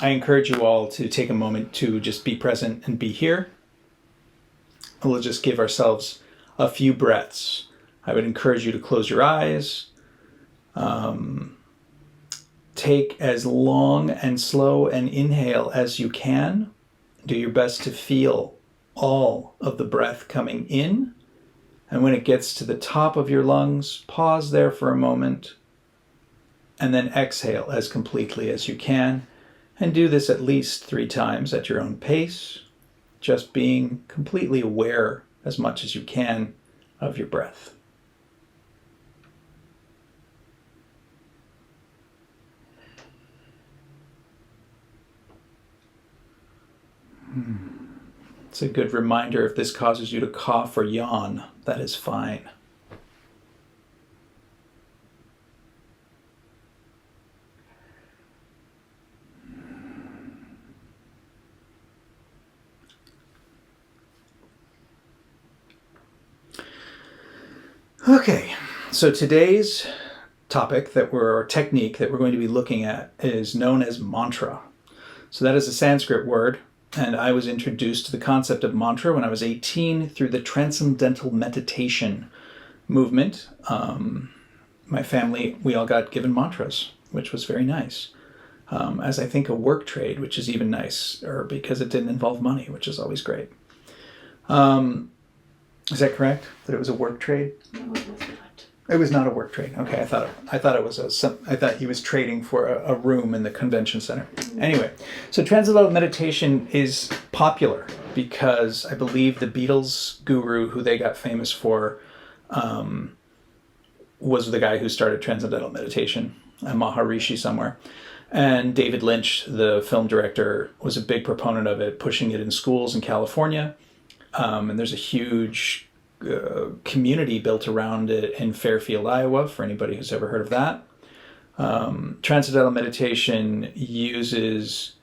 I encourage you all to take a moment to just be present and be here. We'll just give ourselves a few breaths. I would encourage you to close your eyes. Take as long and slow an inhale as you can. Do your best to feel all of the breath coming in. And when it gets to the top of your lungs, pause there for a moment. And then exhale as completely as you can. And do this at least 3 times at your own pace. Just being completely aware as much as you can of your breath. It's a good reminder if this causes you to cough or yawn, that is fine. Okay, so today's topic technique that we're going to be looking at is known as mantra. So that is a Sanskrit word, and I was introduced to the concept of mantra when I was 18 through the Transcendental Meditation movement. My family, we all got given mantras, which was very nice. As I think a work trade, which is even nicer because it didn't involve money, which is always great. Is that correct? That it was a work trade? No, it was not. It was not a work trade. Okay, I thought it was I thought he was trading for a room in the convention center. Anyway, so Transcendental Meditation is popular because I believe the Beatles guru who they got famous for was the guy who started Transcendental Meditation, a Maharishi somewhere. And David Lynch, the film director, was a big proponent of it, pushing it in schools in California. And there's a huge community built around it in Fairfield, Iowa, for anybody who's ever heard of that. Transcendental Meditation uses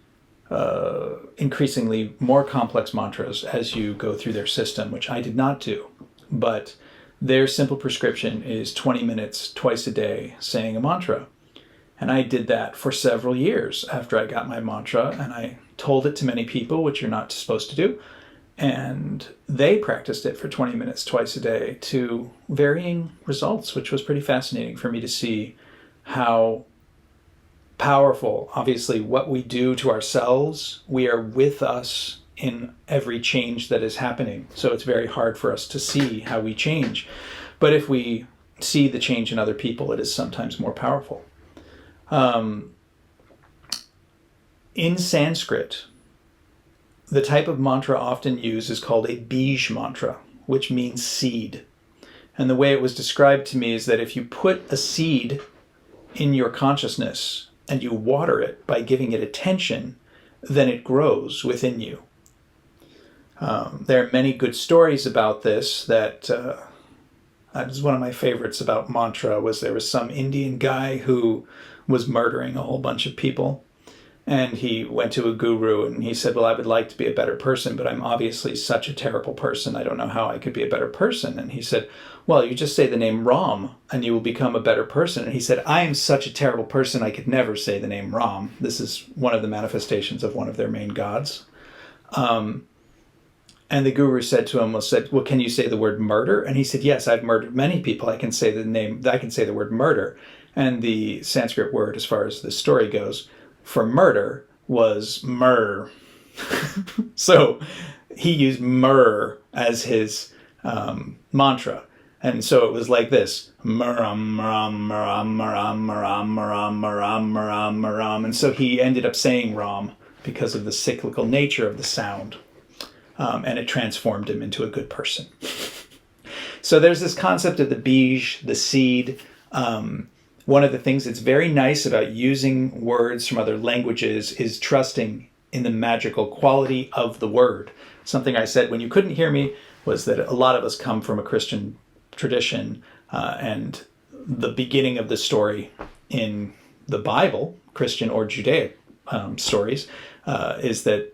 increasingly more complex mantras as you go through their system, which I did not do. But their simple prescription is 20 minutes twice a day saying a mantra. And I did that for several years after I got my mantra, and I told it to many people, which you're not supposed to do. And they practiced it for 20 minutes twice a day to varying results, which was pretty fascinating for me to see how powerful, obviously, what we do to ourselves, we are with us in every change that is happening. So it's very hard for us to see how we change. But if we see the change in other people, it is sometimes more powerful. In Sanskrit, the type of mantra often used is called a bij mantra, which means seed. And the way it was described to me is that if you put a seed in your consciousness and you water it by giving it attention, then it grows within you. There are many good stories about this. That was one of my favorites about mantra. There was some Indian guy who was murdering a whole bunch of people. And he went to a guru and he said, well, I would like to be a better person, but I'm obviously such a terrible person. I don't know how I could be a better person. And he said, well, you just say the name Ram and you will become a better person. And he said, I am such a terrible person, I could never say the name Ram. This is one of the manifestations of one of their main gods. And the guru said to him, well, can you say the word murder? And he said, yes, I've murdered many people. I can say the word murder. And the Sanskrit word, as far as the story goes, for murder was myrrh. So he used myrrh as his mantra. And so it was like this. Maram, maram, maram, maram, maram, maram, maram, maram, maram. And so he ended up saying Ram because of the cyclical nature of the sound. And it transformed him into a good person. So there's this concept of the bij, the seed. One of the things that's very nice about using words from other languages is trusting in the magical quality of the word. Something I said when you couldn't hear me was that a lot of us come from a Christian tradition, and the beginning of the story in the Bible, Christian or Judaic stories, is that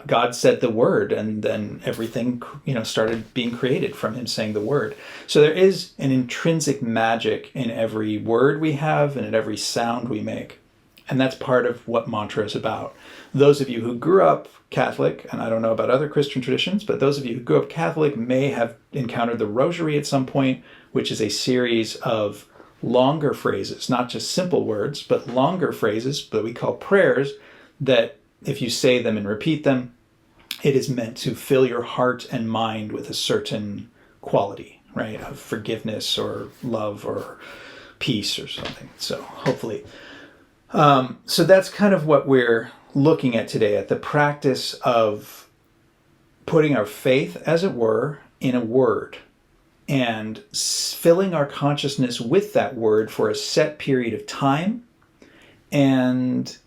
God said the word, and then everything started being created from him saying the word. So there is an intrinsic magic in every word we have and in every sound we make. And that's part of what mantra is about. Those of you who grew up Catholic, and I don't know about other Christian traditions, but those of you who grew up Catholic may have encountered the Rosary at some point, which is a series of longer phrases, not just simple words, but longer phrases that we call prayers, that if you say them and repeat them, it is meant to fill your heart and mind with a certain quality, right, of forgiveness or love or peace or something. So hopefully. So that's kind of what we're looking at today, at the practice of putting our faith, as it were, in a word and filling our consciousness with that word for a set period of time and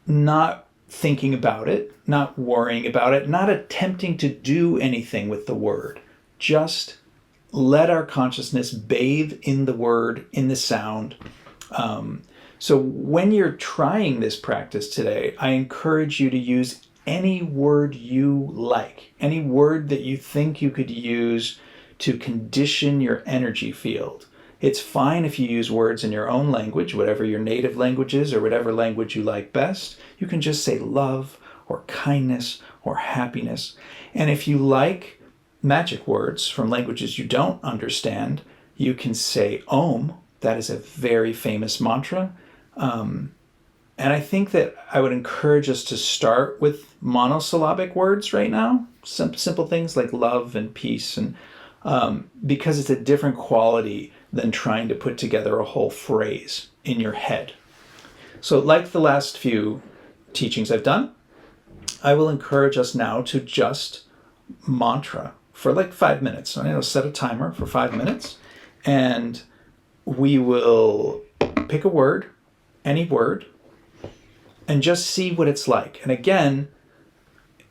not thinking about it, not worrying about it, not attempting to do anything with the word. Just let our consciousness bathe in the word, in the sound. So when you're trying this practice today, I encourage you to use any word you like, any word that you think you could use to condition your energy field. It's fine if you use words in your own language, whatever your native language is or whatever language you like best. You can just say love or kindness or happiness. And if you like magic words from languages you don't understand, you can say Om. That is a very famous mantra. And I think that I would encourage us to start with monosyllabic words right now, simple things like love and peace, and because it's a different quality than trying to put together a whole phrase in your head. So like the last few teachings I've done, I will encourage us now to just mantra for like 5 minutes. I'm going to set a timer for 5 minutes, and we will pick a word, any word, and just see what it's like. And again,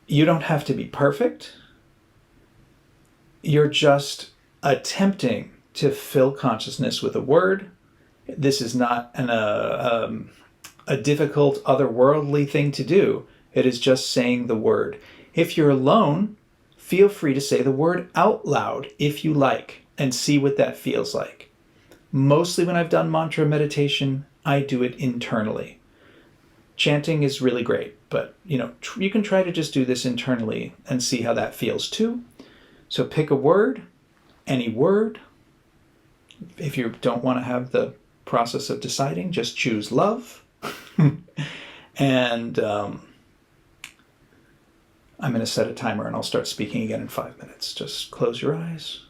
you don't have to be perfect. You're just attempting to fill consciousness with a word. This is not a difficult, otherworldly thing to do. It is just saying the word. If you're alone, feel free to say the word out loud if you like, and see what that feels like. Mostly when I've done mantra meditation, I do it internally. Chanting is really great, but you can try to just do this internally and see how that feels too. So pick a word, any word. If you don't want to have the process of deciding, just choose love. And I'm going to set a timer and I'll start speaking again in 5 minutes. Just close your eyes.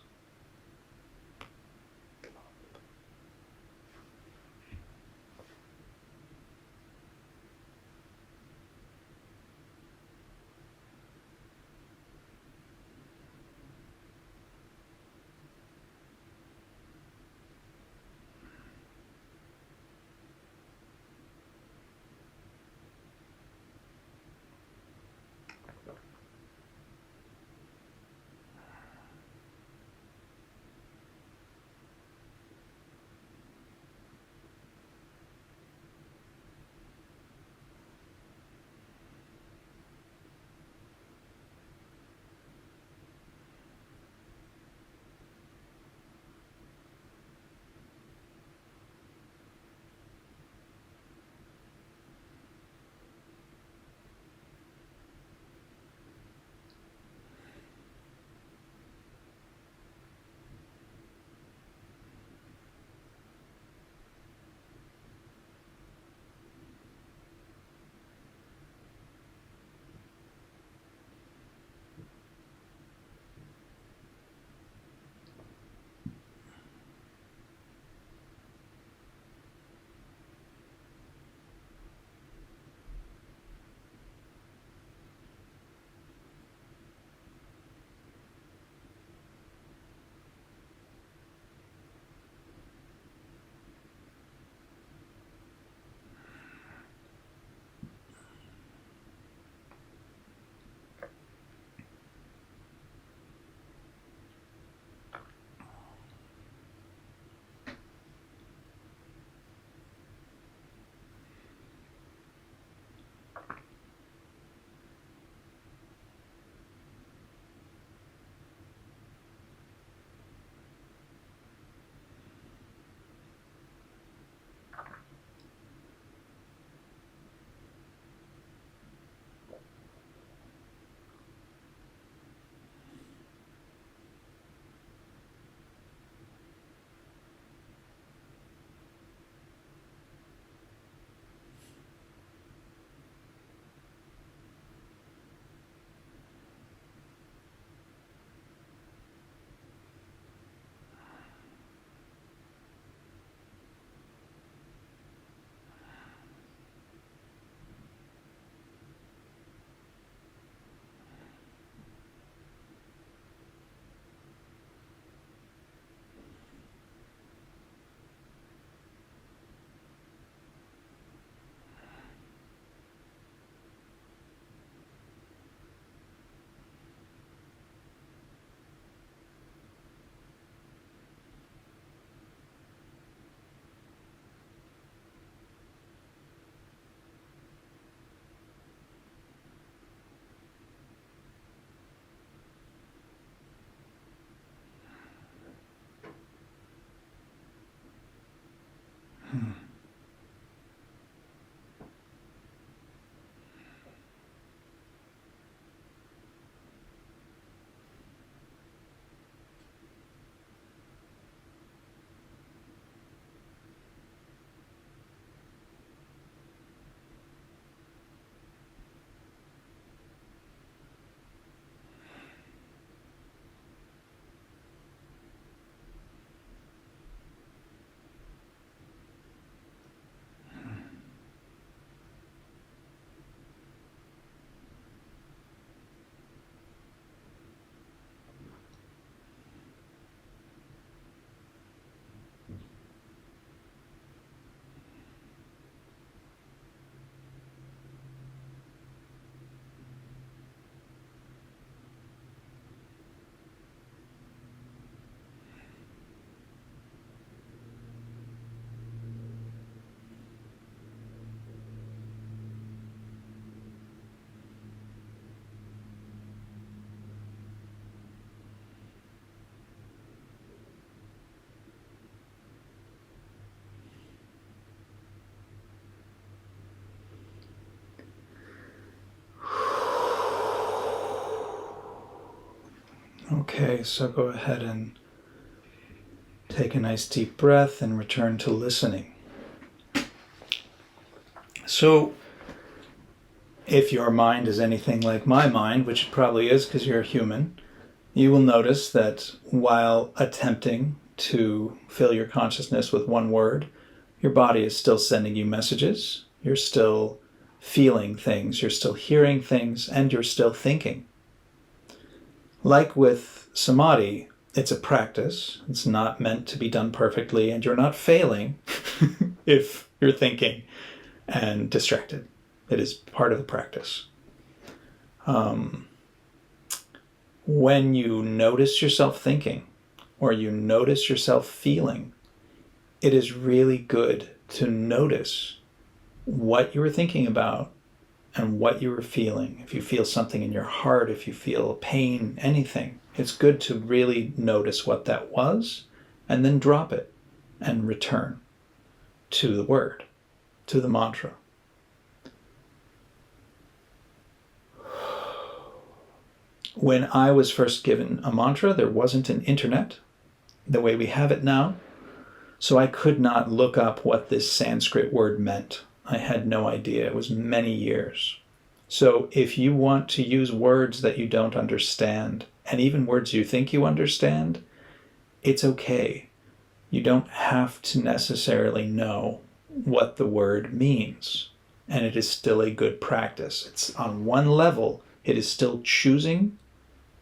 Okay, so go ahead and take a nice deep breath and return to listening. So, if your mind is anything like my mind, which it probably is because you're a human, you will notice that while attempting to fill your consciousness with one word, your body is still sending you messages, you're still feeling things, you're still hearing things, and you're still thinking. Like with samadhi, it's a practice. It's not meant to be done perfectly, and you're not failing if you're thinking and distracted. It is part of the practice. When you notice yourself thinking or you notice yourself feeling, it is really good to notice what you were thinking about and what you were feeling. If you feel something in your heart, if you feel pain, anything, it's good to really notice what that was and then drop it and return to the word, to the mantra. When I was first given a mantra, there wasn't an internet the way we have it now, so I could not look up what this Sanskrit word meant. I had no idea. It was many years. So if you want to use words that you don't understand, and even words you think you understand, it's okay. You don't have to necessarily know what the word means, and it is still a good practice. It's on one level, it is still choosing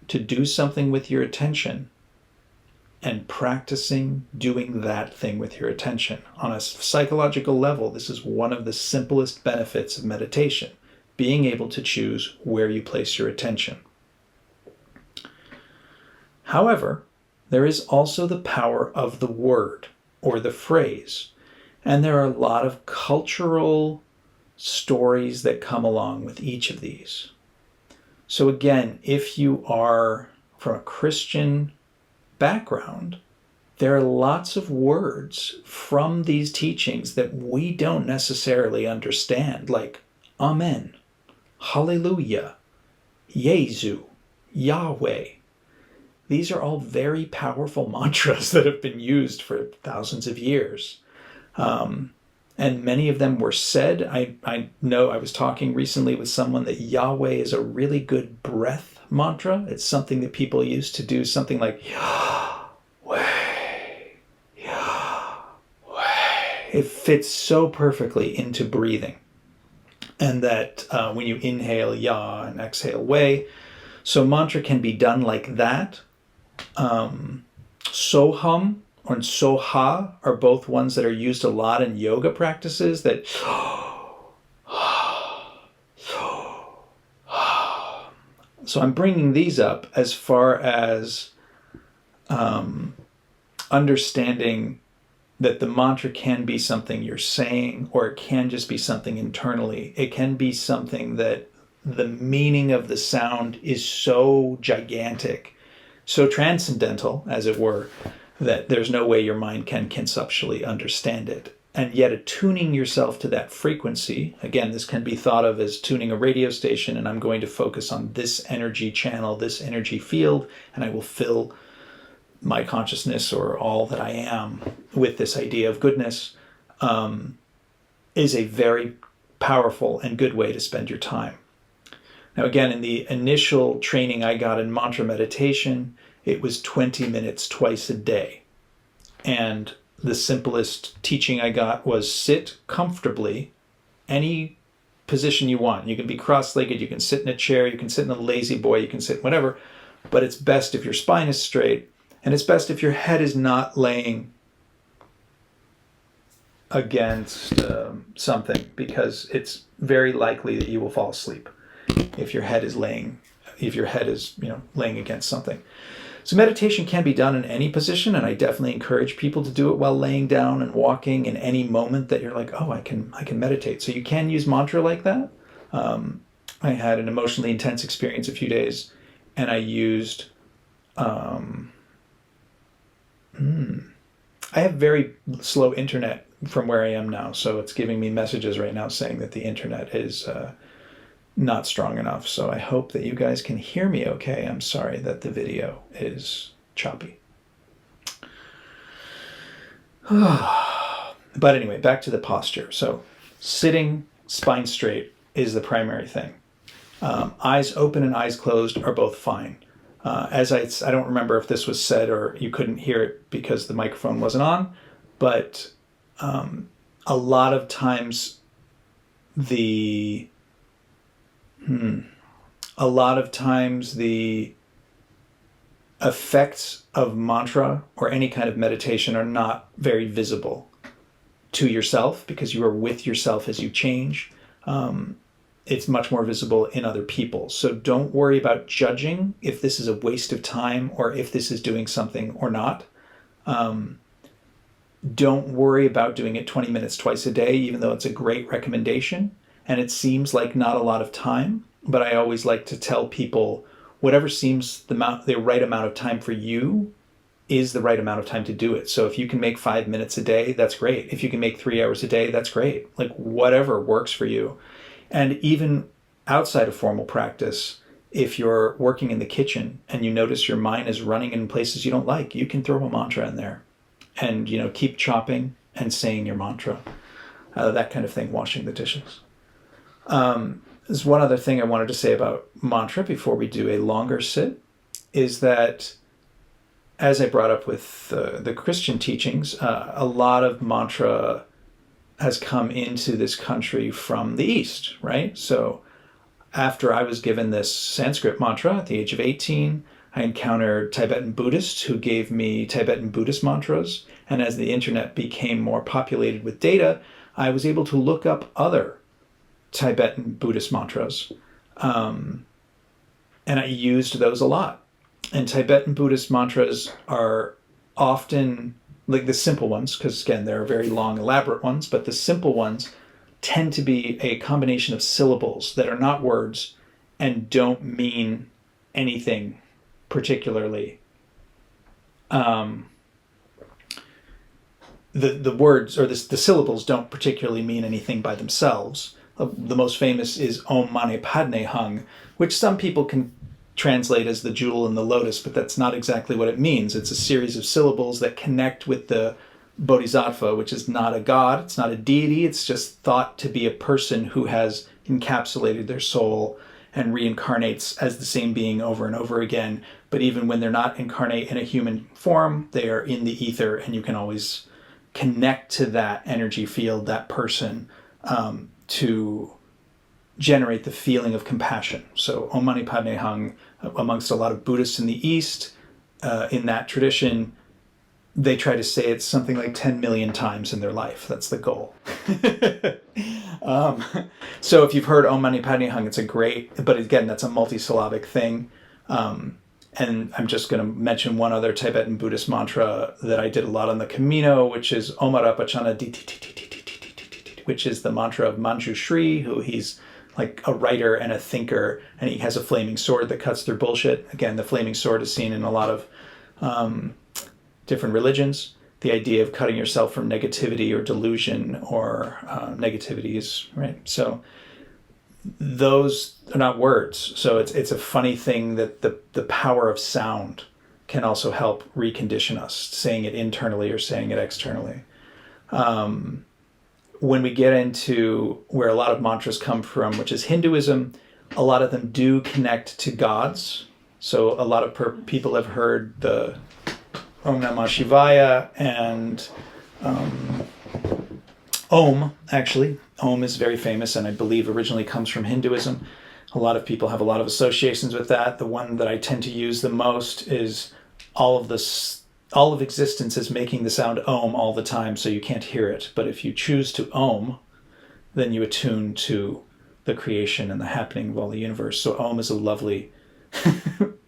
to do something with your attention and practicing doing that thing with your attention. On a psychological level, this is one of the simplest benefits of meditation, being able to choose where you place your attention. However, there is also the power of the word or the phrase, and there are a lot of cultural stories that come along with each of these. So again, if you are from a Christian background, there are lots of words from these teachings that we don't necessarily understand, like Amen, Hallelujah, Yesu, Yahweh. These are all very powerful mantras that have been used for thousands of years. And many of them were said. I know I was talking recently with someone that Yahweh is a really good breath mantra. It's something that people used to do, something like Yahweh, Yahweh. It fits so perfectly into breathing. And that when you inhale Yah and exhale Wei. So mantra can be done like that. Soham and Soha are both ones that are used a lot in yoga practices, that so I'm bringing these up as far as understanding that the mantra can be something you're saying, or it can just be something internally. It can be something that the meaning of the sound is so gigantic, so transcendental, as it were, that there's no way your mind can conceptually understand it. And yet attuning yourself to that frequency, again, this can be thought of as tuning a radio station, and I'm going to focus on this energy channel, this energy field, and I will fill my consciousness or all that I am with this idea of goodness, is a very powerful and good way to spend your time. Now, again, in the initial training I got in mantra meditation, it was 20 minutes twice a day. And the simplest teaching I got was sit comfortably, any position you want. You can be cross-legged, you can sit in a chair, you can sit in a lazy boy, you can sit whatever, but it's best if your spine is straight, and it's best if your head is not laying against something, because it's very likely that you will fall asleep if your head is laying against something. So meditation can be done in any position, and I definitely encourage people to do it while laying down and walking, in any moment that you're like, oh, I can meditate. So you can use mantra like that. I had an emotionally intense experience a few days, and I used I have very slow internet from where I am now, so it's giving me messages right now saying that the internet is not strong enough. So I hope that you guys can hear me okay. I'm sorry that the video is choppy. But anyway, back to the posture. So sitting spine straight is the primary thing. Eyes open and eyes closed are both fine. I don't remember if this was said or you couldn't hear it because the microphone wasn't on, but a lot of times the effects of mantra or any kind of meditation are not very visible to yourself because you are with yourself as you change. It's much more visible in other people. So don't worry about judging if this is a waste of time or if this is doing something or not. Don't worry about doing it 20 minutes twice a day, even though it's a great recommendation. And it seems like not a lot of time, but I always like to tell people whatever seems the right amount of time for you is the right amount of time to do it. So if you can make 5 minutes a day, that's great. If you can make 3 hours a day, that's great. Like whatever works for you. And even outside of formal practice, if you're working in the kitchen and you notice your mind is running in places you don't like, you can throw a mantra in there and, keep chopping and saying your mantra, that kind of thing, washing the dishes. There's one other thing I wanted to say about mantra before we do a longer sit is that, as I brought up with the Christian teachings, a lot of mantra has come into this country from the East, right? So after I was given this Sanskrit mantra at the age of 18, I encountered Tibetan Buddhists who gave me Tibetan Buddhist mantras. And as the internet became more populated with data, I was able to look up other Tibetan Buddhist mantras. And I used those a lot. And Tibetan Buddhist mantras are often like the simple ones, because again, there are very long, elaborate ones, but the simple ones tend to be a combination of syllables that are not words and don't mean anything particularly. The words or the syllables don't particularly mean anything by themselves. The most famous is Om Mani Padme Hung, which some people can translate as the jewel in the lotus, but that's not exactly what it means. It's a series of syllables that connect with the bodhisattva, which is not a god, it's not a deity, it's just thought to be a person who has encapsulated their soul and reincarnates as the same being over and over again. But even when they're not incarnate in a human form, they are in the ether, and you can always connect to that energy field, that person, to generate the feeling of compassion. So Om Mani Padme Hung, amongst a lot of Buddhists in the East, in that tradition, they try to say it something like 10 million times in their life. That's the goal. So if you've heard Om Mani Padme Hung, it's a great, but again, that's a multisyllabic thing. And I'm just going to mention one other Tibetan Buddhist mantra that I did a lot on the Camino, which is Om Arapachana Di, which is the mantra of Manjushri, who he's like a writer and a thinker, and he has a flaming sword that cuts through bullshit. Again, the flaming sword is seen in a lot of different religions. The idea of cutting yourself from negativity or delusion or negativity is, right? So those are not words. So it's a funny thing that the power of sound can also help recondition us, saying it internally or saying it externally. When we get into where a lot of mantras come from, which is Hinduism, a lot of them do connect to gods. So a lot of people have heard the Om Namah Shivaya and Om, actually. Om is very famous and I believe originally comes from Hinduism. A lot of people have a lot of associations with that. The one that I tend to use the most is all of existence is making the sound Om all the time, so you can't hear it. But if you choose to Om, then you attune to the creation and the happening of all the universe. So Om is a lovely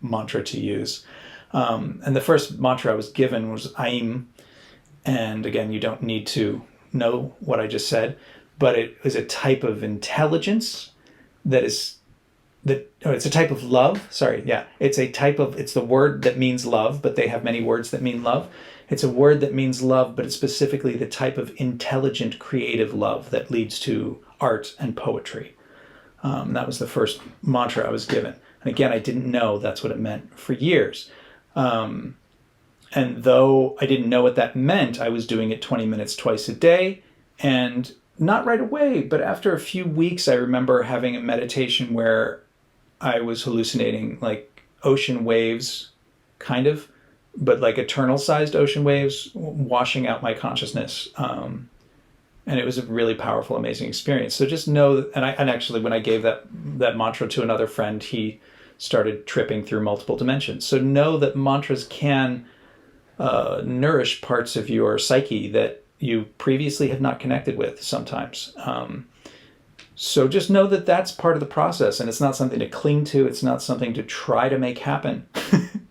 mantra to use. And the first mantra I was given was Aim. And again, you don't need to know what I just said, but it is a type of intelligence it's a type of love. It's the word that means love, but they have many words that mean love. It's a word that means love, but it's specifically the type of intelligent, creative love that leads to art and poetry. That was the first mantra I was given. And again, I didn't know that's what it meant for years. And though I didn't know what that meant, I was doing it 20 minutes twice a day. And not right away, but after a few weeks, I remember having a meditation where I was hallucinating like ocean waves, kind of, but like eternal sized ocean waves washing out my consciousness. And it was a really powerful, amazing experience. So just know that, and actually when I gave that mantra to another friend, he started tripping through multiple dimensions. So know that mantras can nourish parts of your psyche that you previously have not connected with sometimes. So just know that that's part of the process, and it's not something to cling to. It's not something to try to make happen.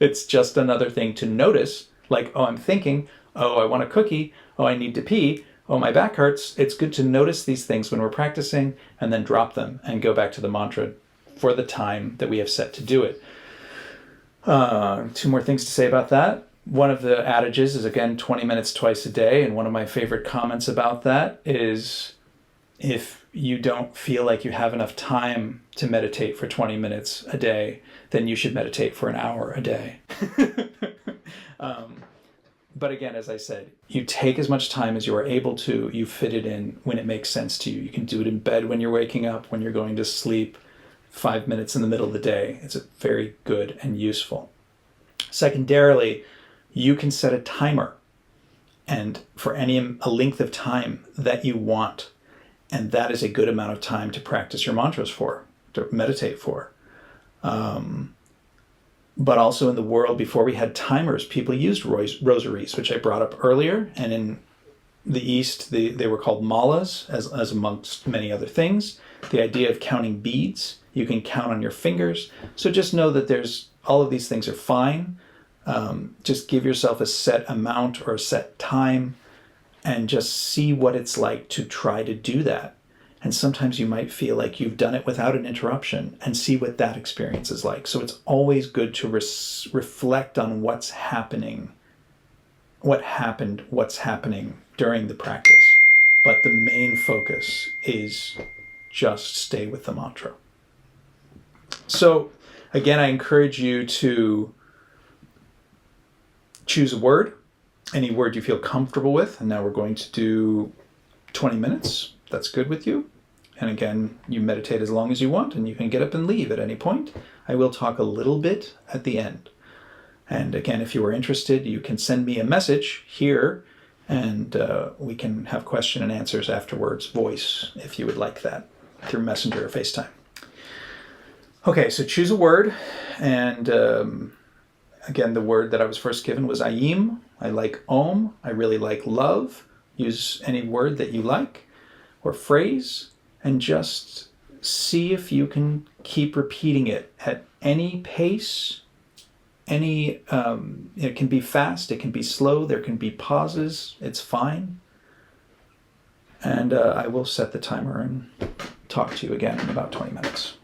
It's just another thing to notice, like, oh, I'm thinking, oh, I want a cookie, oh, I need to pee, oh, my back hurts. It's good to notice these things when we're practicing and then drop them and go back to the mantra for the time that we have set to do it. Two more things to say about that. One of the adages is, again, 20 minutes twice a day. And one of my favorite comments about that is, if you don't feel like you have enough time to meditate for 20 minutes a day, then you should meditate for an hour a day. But again, as I said, you take as much time as you are able to. You fit it in when it makes sense to you. You can do it in bed when you're waking up, when you're going to sleep, 5 minutes in the middle of the day. It's very good and useful. Secondarily, you can set a timer and for a length of time that you want. And that is a good amount of time to practice your mantras for, to meditate for. But also in the world before we had timers, people used rosaries, which I brought up earlier. And in the East, they were called malas, as amongst many other things. The idea of counting beads, you can count on your fingers. So just know that all of these things are fine. Just give yourself a set amount or a set time and just see what it's like to try to do that. And sometimes you might feel like you've done it without an interruption, and see what that experience is like. So it's always good to reflect on what's happening, what's happening during the practice. But the main focus is just stay with the mantra. So again, I encourage you to choose a word, any word you feel comfortable with. And now we're going to do 20 minutes. That's good with you. And again, you meditate as long as you want, and you can get up and leave at any point. I will talk a little bit at the end. And again, if you are interested, you can send me a message here, and we can have question and answers afterwards, voice, if you would like that, through Messenger or FaceTime. Okay, so choose a word. And again, the word that I was first given was Ayim. I like Om. I really like love. Use any word that you like or phrase, and just see if you can keep repeating it at any pace. It can be fast, it can be slow, there can be pauses. It's fine. And I will set the timer and talk to you again in about 20 minutes.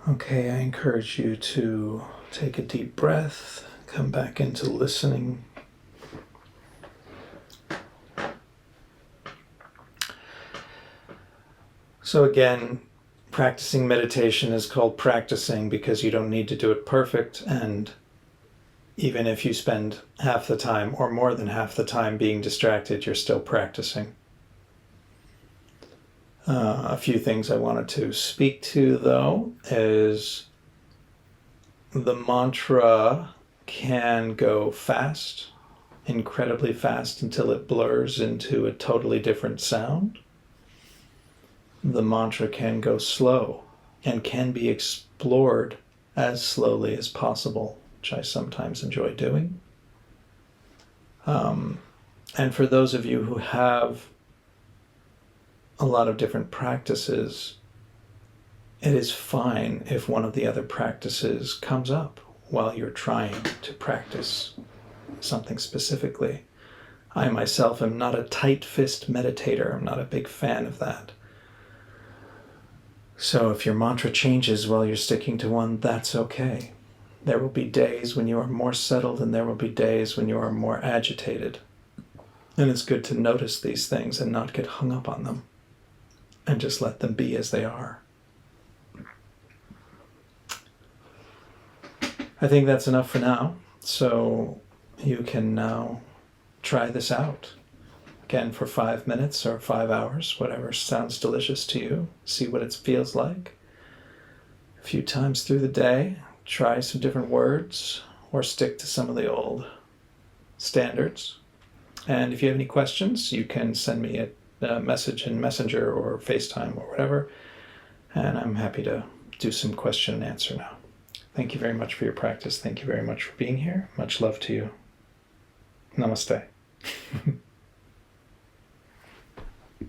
Okay, I encourage you to take a deep breath, come back into listening. So again, practicing meditation is called practicing because you don't need to do it perfect, and even if you spend half the time or more than half the time being distracted, you're still practicing. A few things I wanted to speak to, though, is the mantra can go fast, incredibly fast, until it blurs into a totally different sound. The mantra can go slow and can be explored as slowly as possible, which I sometimes enjoy doing. And for those of you who have a lot of different practices, it is fine if one of the other practices comes up while you're trying to practice something specifically. I myself am not a tight fist meditator. I'm not a big fan of that. So if your mantra changes while you're sticking to one, that's okay. There will be days when you are more settled and there will be days when you are more agitated. And it's good to notice these things and not get hung up on them and just let them be as they are. I think that's enough for now. So you can now try this out. Again, for 5 minutes or 5 hours, whatever sounds delicious to you. See what it feels like. A few times through the day, try some different words or stick to some of the old standards. And if you have any questions, you can send me a message in Messenger or FaceTime or whatever. And I'm happy to do some question and answer now. Thank you very much for your practice. Thank you very much for being here. Much love to you. Namaste.